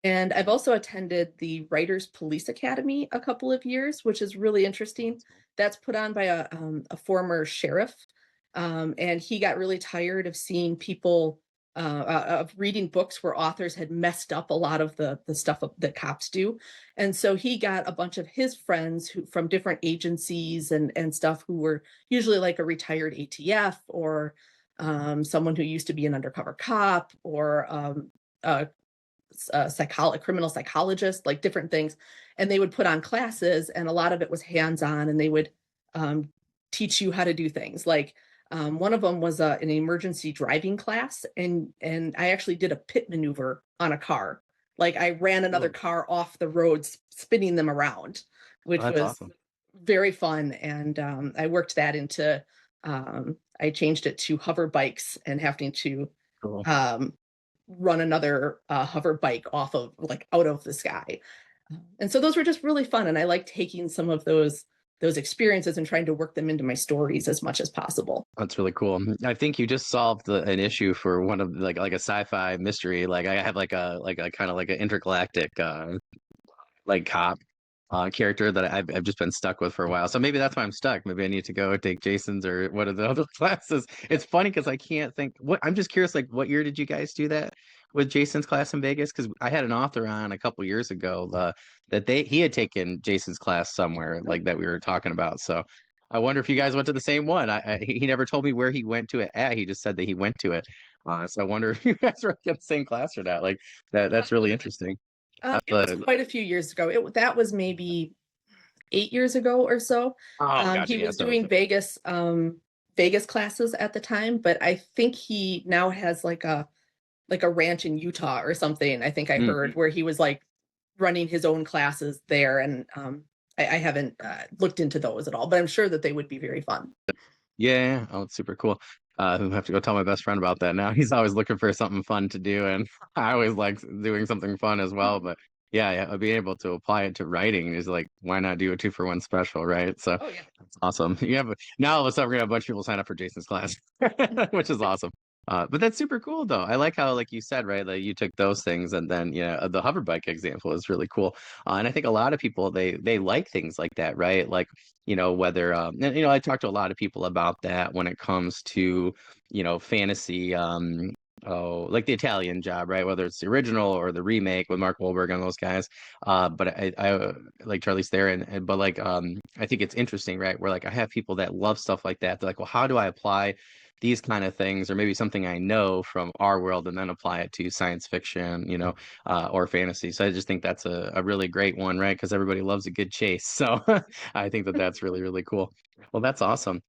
And I've also attended the Writers Police Academy a couple of years, which is really interesting. That's cool. That's put on by a former sheriff, and he got really tired of seeing people of reading books where authors had messed up a lot of the stuff that cops do, and so he got a bunch of his friends who from different agencies and stuff who were usually like a retired ATF or someone who used to be an undercover cop or a criminal psychologist, like different things. And they would put on classes, and a lot of it was hands on, and they would um, teach you how to do things. Like one of them was an emergency driving class, and I actually did a pit maneuver on a car. Like I ran another Cool. car off the road, spinning them around, Oh, which that's was awesome. very fun. And I worked that into. I changed it to hover bikes and having to Cool. um, run another hover bike off of like out of the sky. And so those were just really fun. And I like taking some of those experiences and trying to work them into my stories as much as possible. That's really cool. I think you just solved an issue for one of like a sci-fi mystery. Like I have like a kind of like an intergalactic like cop character that I've just been stuck with for a while. So maybe that's why I'm stuck. Maybe I need to go take Jason's or one of the other classes. It's funny because I can't think what I'm just curious, like what year did you guys do that with Jason's class in Vegas? Because I had an author on a couple years ago that he had taken Jason's class somewhere like that we were talking about. So I wonder if you guys went to the same one. He never told me where he went to it at. He just said that he went to it. So I wonder if you guys were in the same class or not. Like that's really interesting. It was quite a few years ago. That was maybe 8 years ago or so. Oh, He gotcha. Yeah, was so doing Vegas classes at the time, but I think he now has like a ranch in Utah or something. I think I mm, heard where he was like running his own classes there, and I haven't looked into those at all, but I'm sure that they would be very fun. yeah. Oh, it's super cool. I have to go tell my best friend about that now. He's always looking for something fun to do, and I always like doing something fun as well. But yeah, being able to apply it to writing is like, why not do a two for one special, right? So Oh yeah. that's awesome. Now all of a sudden we're gonna have a bunch of people sign up for Jason's class, which is awesome. But that's super cool though. I like how, like you said, right, like you took those things and then the hover bike example is really cool. And I think a lot of people they like things like that, right? Like whether and, I talk to a lot of people about that when it comes to fantasy oh like the Italian Job, right, whether it's the original or the remake with Mark Wahlberg and those guys. But I like Charlize Theron, but like I think it's interesting, right, where like I have people that love stuff like that. They're like, well, how do I apply these kind of things, or maybe something I know from our world, and then apply it to science fiction, or fantasy. So I just think that's a really great one, right? Because everybody loves a good chase. So I think that that's really, really cool. Well, that's awesome.